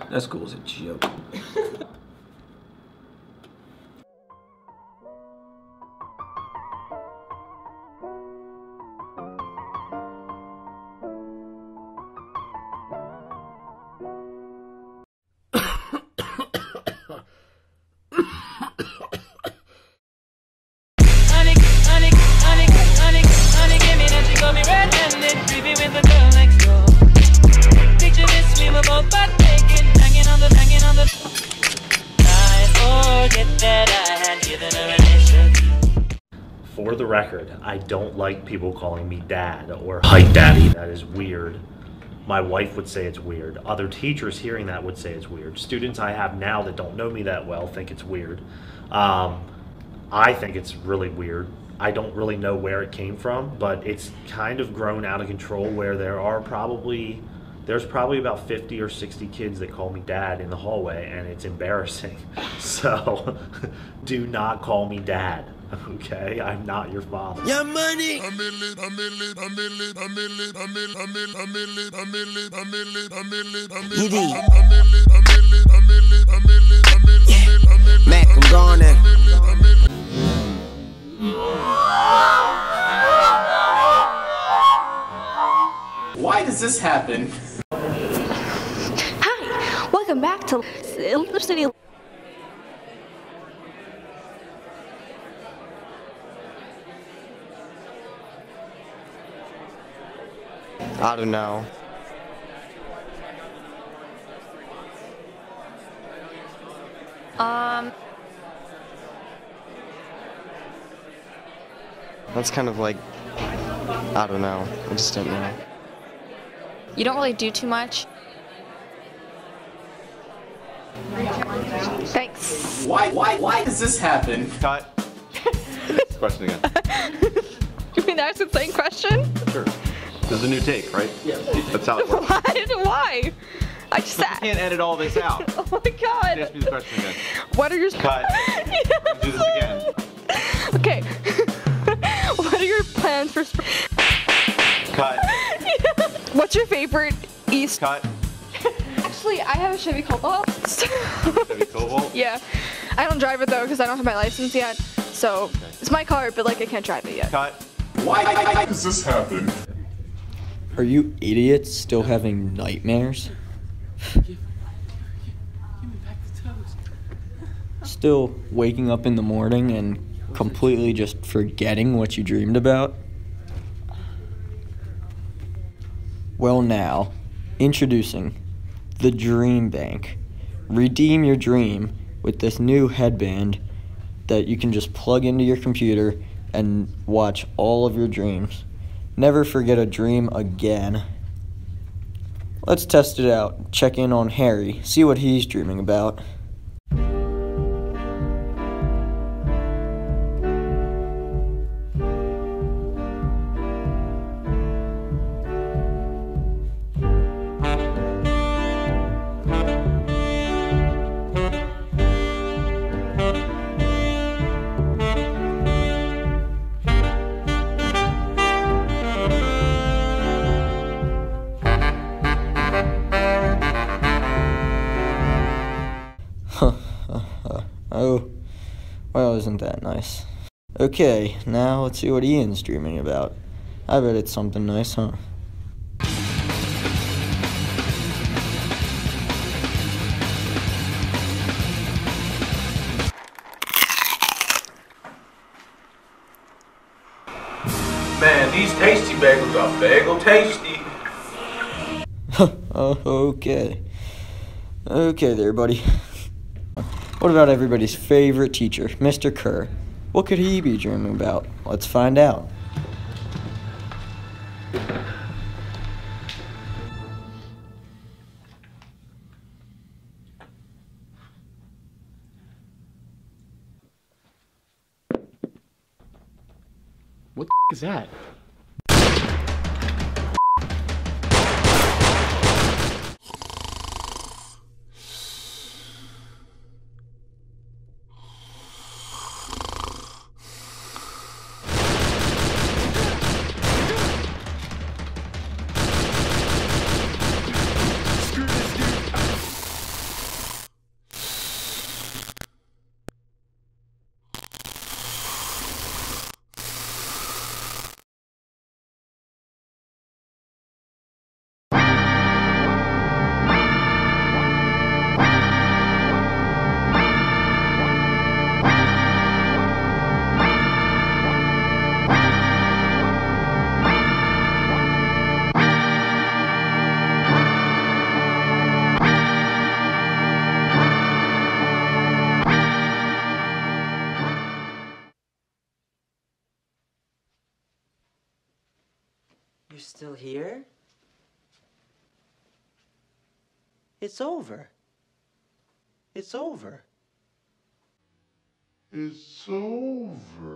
That school's a joke. For the record, I don't like people calling me dad or hike daddy. That is weird. My wife would say it's weird. Other teachers hearing that would say it's weird. Students I have now that don't know me that well think it's weird. I think it's really weird. I don't really know where it came from, but it's kind of grown out of control where there's probably about 50 or 60 kids that call me dad in the hallway, and it's embarrassing. So do not call me dad, okay? I'm not your father. Your money. Mac, I'm gone now. Why does this happen? Hi, welcome back to City. I don't know. That's kind of like, I don't know. I just don't know. You don't really do too much. Thanks. Why does this happen? Cut. Question again. You mean that's the same question? Sure. This is a new take, right? Yeah. That's how it works. Why? I just I can't edit all this out. Oh my god. Ask me the question again. What are your... Cut. Yes. Do this again. Okay. What are your plans for spring? Cut. What's your favorite East? Cut. Actually, I have a Chevy Cobalt. Chevy Cobalt? Yeah. I don't drive it though because I don't have my license yet. So okay. It's my car, but like I can't drive it yet. Cut. Why does this happen? Are you idiots still having nightmares? Still waking up in the morning and completely just forgetting what you dreamed about? Well now, introducing the Dream Bank. Redeem your dream with this new headband that you can just plug into your computer and watch all of your dreams. Never forget a dream again. Let's test it out. Check in on Harry, see what he's dreaming about. Oh, well, isn't that nice? Okay, now let's see what Ian's dreaming about. I bet it's something nice, huh? Man, these tasty bagels are bagel tasty. Oh, okay. Okay there, buddy. What about everybody's favorite teacher, Mr. Kerr? What could he be dreaming about? Let's find out. What the is that? You're still here? It's over. It's over. It's over.